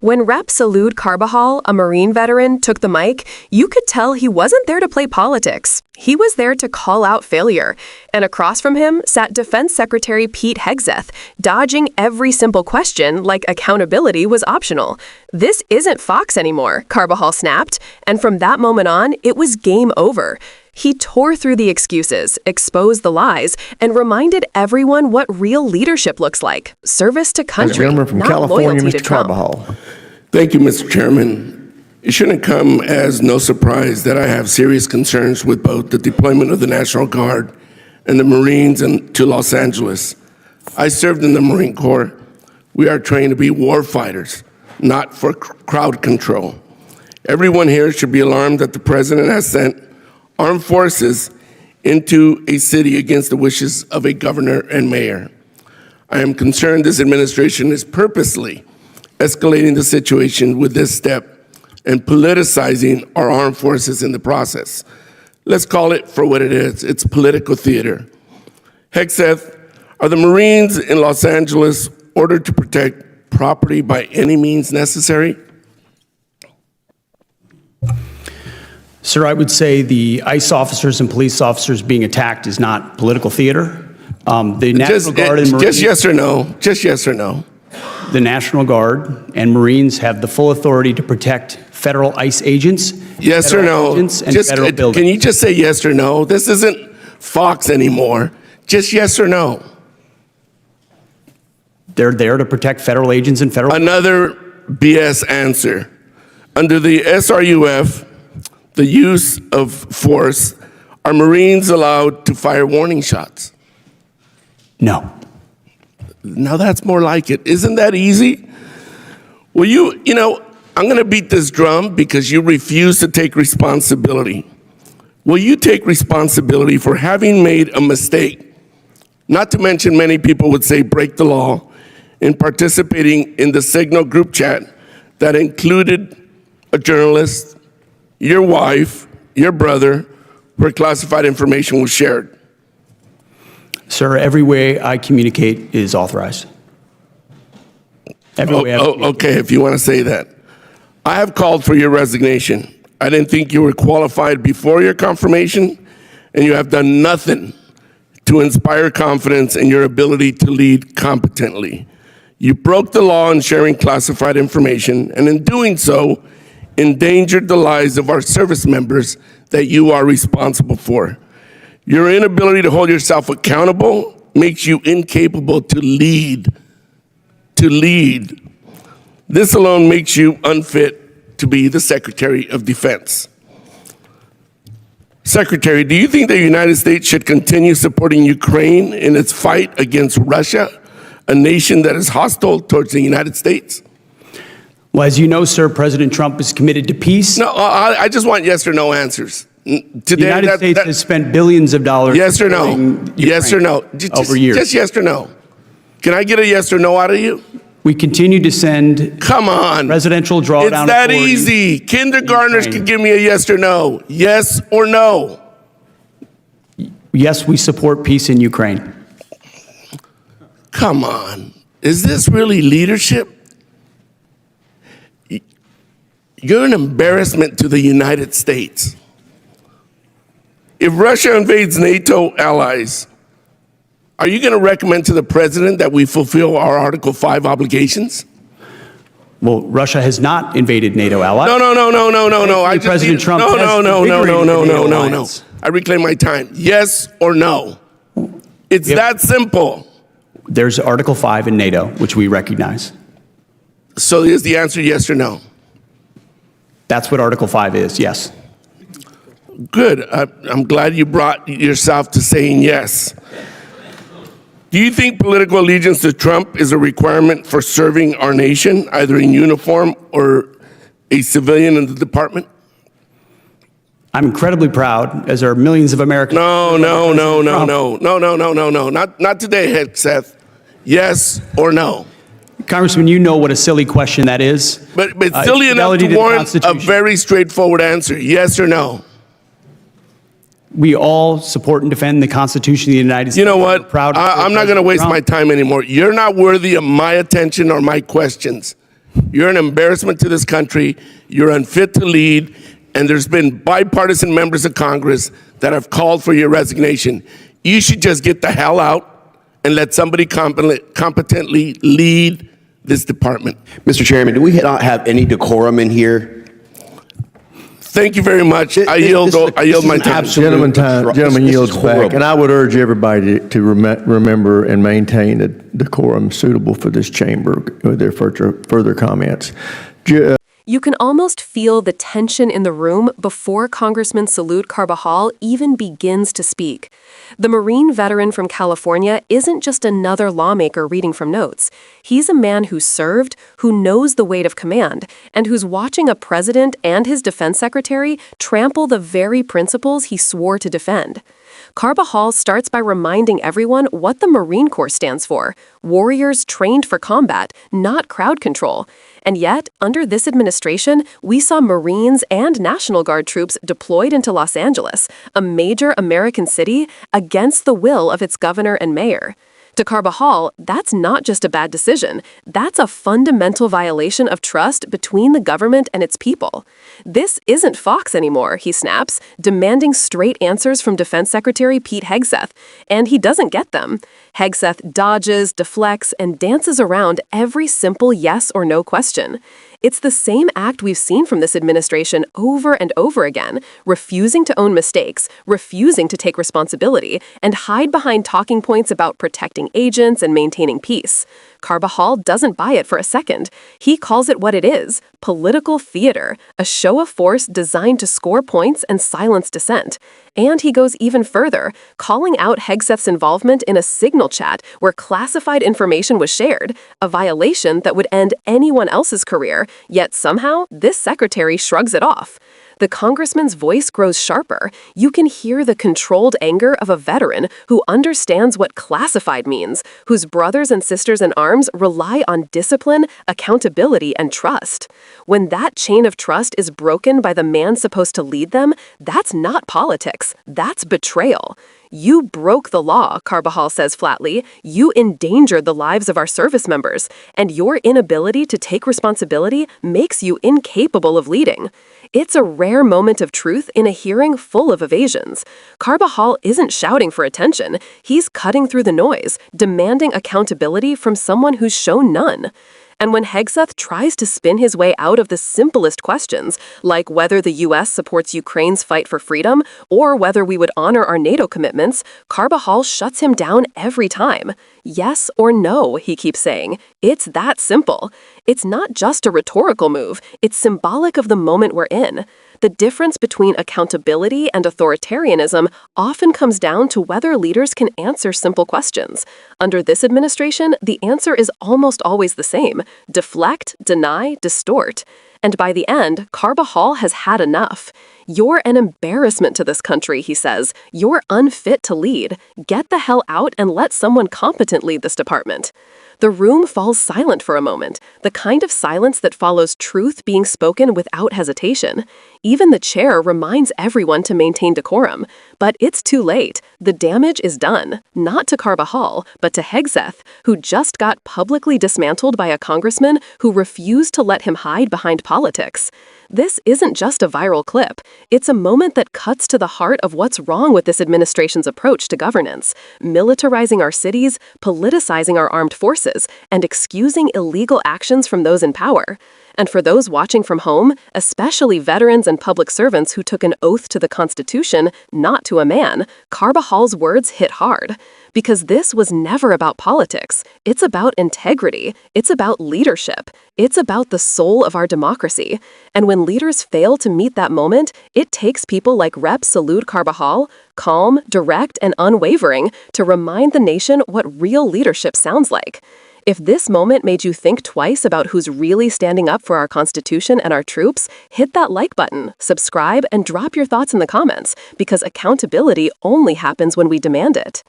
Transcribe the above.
When Rep. Salud Carbajal, a Marine veteran, took the mic, you could tell he wasn't there to play politics. He was there to call out failure. And across from him sat Defense Secretary Pete Hegseth, dodging every simple question like accountability was optional. This isn't Fox anymore, Carbajal snapped. And from that moment on, it was game over. He tore through the excuses, exposed the lies, and reminded everyone what real leadership looks like. Service to country, from not California, loyalty Mr. to Trump. Carbajal. Thank you, Mr. Chairman. It shouldn't come as no surprise that I have serious concerns with both the deployment of the National Guard and the Marines to Los Angeles. I served in the Marine Corps. We are trained to be war fighters, not for crowd control. Everyone here should be alarmed that the President has sent armed forces into a city against the wishes of a governor and mayor. I am concerned this administration is purposely escalating the situation with this step and politicizing our armed forces in the process. Let's call it for what it is. It's political theater. Hegseth, are the Marines in Los Angeles ordered to protect property by any means necessary? Sir, I would say the ICE officers and police officers being attacked is not political theater. The National Guard and Marines, just yes or no. Just yes or no. The National Guard and Marines have the full authority to protect federal ICE agents. Yes or no. Can you just say yes or no? This isn't Fox anymore. Just yes or no. They're there to protect federal agents and federal. Another BS answer. Under the SRUF, the use of force, are Marines allowed to fire warning shots? No. Now that's more like it. Isn't that easy? Well, I'm going to beat this drum because you refuse to take responsibility. Will you take responsibility for having made a mistake? Not to mention many people would say break the law in participating in the Signal group chat that included a journalist, your wife, your brother, where classified information was shared. Sir, every way I communicate is authorized. Okay, if you want to say that. I have called for your resignation. I didn't think you were qualified before your confirmation, and you have done nothing to inspire confidence in your ability to lead competently. You broke the law in sharing classified information, and in doing so, endangered the lives of our service members that you are responsible for. Your inability to hold yourself accountable makes you incapable to lead. This alone makes you unfit to be the Secretary of Defense. Secretary, do you think the United States should continue supporting Ukraine in its fight against Russia, a nation that is hostile towards the United States? Well, as you know, sir, President Trump is committed to peace. No, I just want yes or no answers. Today, the United States has spent billions of dollars. Yes or no? Yes or no? Over years. Just yes or no. Can I get a yes or no out of you? We continue to send. Come on. Presidential drawdown. It's that easy. Kindergartners can give me a yes or no. Yes or no. Yes, we support peace in Ukraine. Come on. Is this really leadership? You're an embarrassment to the United States. If Russia invades NATO allies, are you going to recommend to the president that we fulfill our Article 5 obligations? Well, Russia has not invaded NATO allies. No. President Trump. No. I reclaim my time. Yes or no? It's that simple. There's Article 5 in NATO, which we recognize. So is the answer yes or no? That's what Article 5 is, yes. Good. I'm glad you brought yourself to saying yes. Do you think political allegiance to Trump is a requirement for serving our nation, either in uniform or a civilian in the department? I'm incredibly proud, as are millions of Americans. No. Not today, Hegseth. Yes or no? Congressman, you know what a silly question that is. But silly enough to warrant a very straightforward answer. Yes or no? We all support and defend the Constitution of the United States. You know what? I'm not going to waste my time anymore. You're not worthy of my attention or my questions. You're an embarrassment to this country. You're unfit to lead. And there's been bipartisan members of Congress that have called for your resignation. You should just get the hell out and let somebody competently lead this department. Mr. Chairman, do we not have any decorum in here? Thank you very much. I yield my time. Gentleman yields back. And I would urge everybody to remember and maintain a decorum suitable for this chamber with their further comments. You can almost feel the tension in the room before Congressman Salud Carbajal even begins to speak. The Marine veteran from California isn't just another lawmaker reading from notes. He's a man who served, who knows the weight of command, and who's watching a president and his defense secretary trample the very principles he swore to defend. Carbajal starts by reminding everyone what the Marine Corps stands for: warriors trained for combat, not crowd control. And yet, under this administration, we saw Marines and National Guard troops deployed into Los Angeles, a major American city, against the will of its governor and mayor. To Carbajal, that's not just a bad decision. That's a fundamental violation of trust between the government and its people. This isn't Fox anymore, he snaps, demanding straight answers from Defense Secretary Pete Hegseth, and he doesn't get them. Hegseth dodges, deflects, and dances around every simple yes or no question. It's the same act we've seen from this administration over and over again, refusing to own mistakes, refusing to take responsibility, and hide behind talking points about protecting agents and maintaining peace. Carbajal doesn't buy it for a second. He calls it what it is: political theater, a show of force designed to score points and silence dissent. And he goes even further, calling out Hegseth's involvement in a signal chat where classified information was shared, a violation that would end anyone else's career, yet somehow this secretary shrugs it off. The congressman's voice grows sharper. You can hear the controlled anger of a veteran who understands what classified means, whose brothers and sisters in arms rely on discipline, accountability, and trust. When that chain of trust is broken by the man supposed to lead them, that's not politics. That's betrayal. You broke the law, Carbajal says flatly. You endangered the lives of our service members, and your inability to take responsibility makes you incapable of leading. It's a rare moment of truth in a hearing full of evasions. Carbajal isn't shouting for attention. He's cutting through the noise, demanding accountability from someone who's shown none. And when Hegseth tries to spin his way out of the simplest questions, like whether the U.S. supports Ukraine's fight for freedom or whether we would honor our NATO commitments, Carbajal shuts him down every time. Yes or no, he keeps saying. It's that simple. It's not just a rhetorical move. It's symbolic of the moment we're in. The difference between accountability and authoritarianism often comes down to whether leaders can answer simple questions. Under this administration, the answer is almost always the same: deflect, deny, distort. And by the end, Carbajal has had enough. You're an embarrassment to this country, he says. You're unfit to lead. Get the hell out and let someone competent lead this department. The room falls silent for a moment, the kind of silence that follows truth being spoken without hesitation. Even the chair reminds everyone to maintain decorum. But it's too late. The damage is done, not to Carbajal, but to Hegseth, who just got publicly dismantled by a congressman who refused to let him hide behind politics. This isn't just a viral clip. It's a moment that cuts to the heart of what's wrong with this administration's approach to governance: militarizing our cities, politicizing our armed forces, and excusing illegal actions from those in power. And for those watching from home, especially veterans and public servants who took an oath to the Constitution, not to a man, Carbajal's words hit hard. Because this was never about politics. It's about integrity. It's about leadership. It's about the soul of our democracy. And when leaders fail to meet that moment, it takes people like Rep. Salud Carbajal, calm, direct, and unwavering, to remind the nation what real leadership sounds like. If this moment made you think twice about who's really standing up for our Constitution and our troops, hit that like button, subscribe, and drop your thoughts in the comments, because accountability only happens when we demand it.